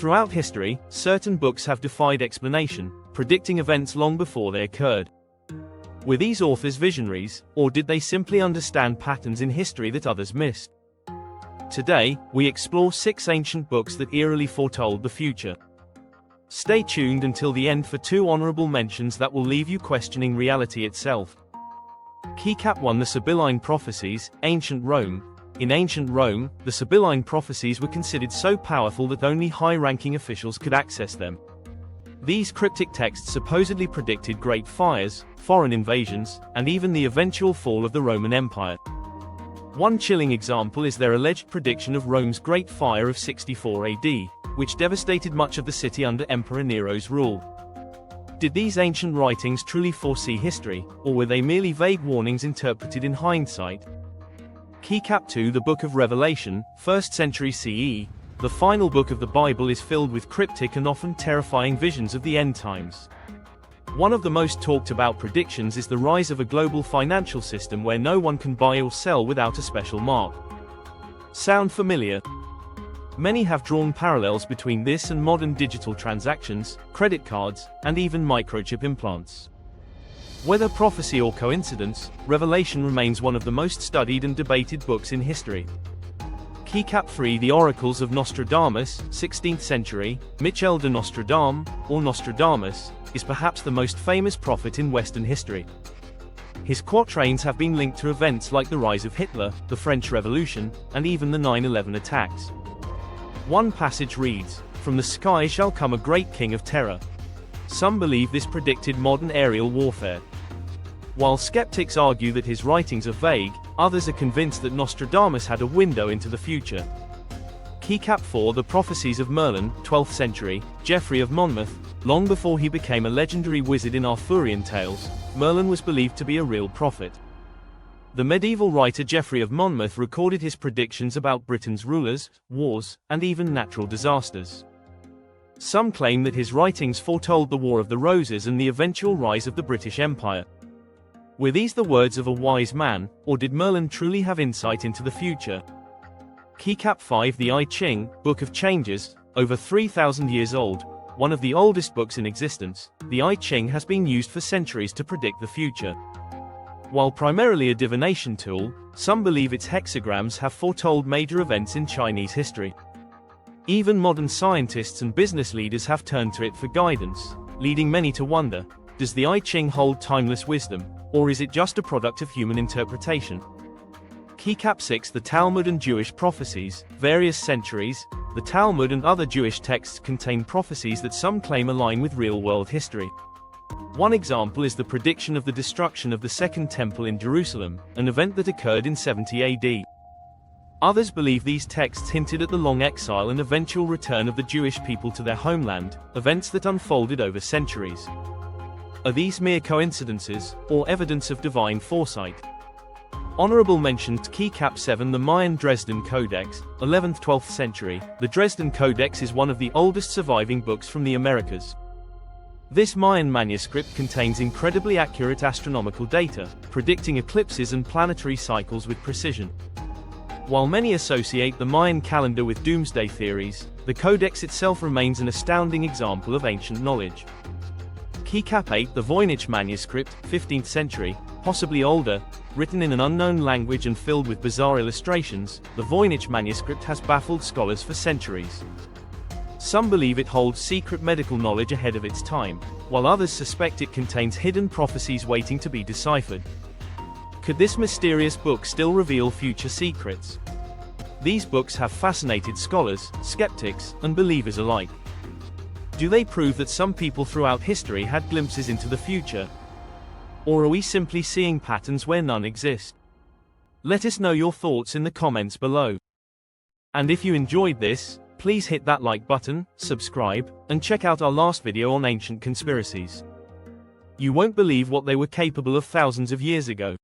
Throughout history, certain books have defied explanation, predicting events long before they occurred. Were these authors visionaries, or did they simply understand patterns in history that others missed? Today, we explore 6 ancient books that eerily foretold the future. Stay tuned until the end for 2 honorable mentions that will leave you questioning reality itself. Keycap 1. The Sibylline Prophecies, Ancient Rome. In ancient Rome, the Sibylline Prophecies were considered so powerful that only high-ranking officials could access them. These cryptic texts supposedly predicted great fires, foreign invasions, and even the eventual fall of the Roman Empire. One chilling example is their alleged prediction of Rome's Great Fire of 64 AD, which devastated much of the city under Emperor Nero's rule. Did these ancient writings truly foresee history, or were they merely vague warnings interpreted in hindsight? Keycap 2. The Book of Revelation, 1st century CE. The final book of the Bible is filled with cryptic and often terrifying visions of the end times. One of the most talked about predictions is the rise of a global financial system where no one can buy or sell without a special mark. Sound familiar? Many have drawn parallels between this and modern digital transactions, credit cards, and even microchip implants. Whether prophecy or coincidence, Revelation remains one of the most studied and debated books in history. Keycap 3. The Oracles of Nostradamus, 16th century. Michel de Nostradam, or Nostradamus, is perhaps the most famous prophet in Western history. His quatrains have been linked to events like the rise of Hitler, the French Revolution, and even the 9/11 attacks. One passage reads, "From the sky shall come a great king of terror." Some believe this predicted modern aerial warfare. While skeptics argue that his writings are vague, others are convinced that Nostradamus had a window into the future. Keycap 4. The Prophecies of Merlin, 12th century. Geoffrey of Monmouth. Long before he became a legendary wizard in Arthurian tales, Merlin was believed to be a real prophet. The medieval writer Geoffrey of Monmouth recorded his predictions about Britain's rulers, wars, and even natural disasters. Some claim that his writings foretold the War of the Roses and the eventual rise of the British Empire. Were these the words of a wise man, or did Merlin truly have insight into the future? Keycap 5. The I Ching, Book of Changes, over 3,000 years old. One of the oldest books in existence, the I Ching has been used for centuries to predict the future. While primarily a divination tool, some believe its hexagrams have foretold major events in Chinese history. Even modern scientists and business leaders have turned to it for guidance, leading many to wonder, does the I Ching hold timeless wisdom, or is it just a product of human interpretation? Keycap 6. The Talmud and Jewish Prophecies, various centuries. The Talmud and other Jewish texts contain prophecies that some claim align with real-world history. One example is the prediction of the destruction of the Second Temple in Jerusalem, an event that occurred in 70 AD. Others believe these texts hinted at the long exile and eventual return of the Jewish people to their homeland, events that unfolded over centuries. Are these mere coincidences, or evidence of divine foresight? Honorable mention to Keycap 7. The Mayan Dresden Codex, 11th–12th century. The Dresden Codex is one of the oldest surviving books from the Americas. This Mayan manuscript contains incredibly accurate astronomical data, predicting eclipses and planetary cycles with precision. While many associate the Mayan calendar with doomsday theories, the Codex itself remains an astounding example of ancient knowledge. Keycap 8. The Voynich manuscript, 15th century, possibly older, written in an unknown language and filled with bizarre illustrations, the Voynich manuscript has baffled scholars for centuries. Some believe it holds secret medical knowledge ahead of its time, while others suspect it contains hidden prophecies waiting to be deciphered. Could this mysterious book still reveal future secrets? These books have fascinated scholars, skeptics, and believers alike. Do they prove that some people throughout history had glimpses into the future? Or are we simply seeing patterns where none exist? Let us know your thoughts in the comments below. And if you enjoyed this, please hit that like button, subscribe, and check out our last video on ancient conspiracies. You won't believe what they were capable of thousands of years ago.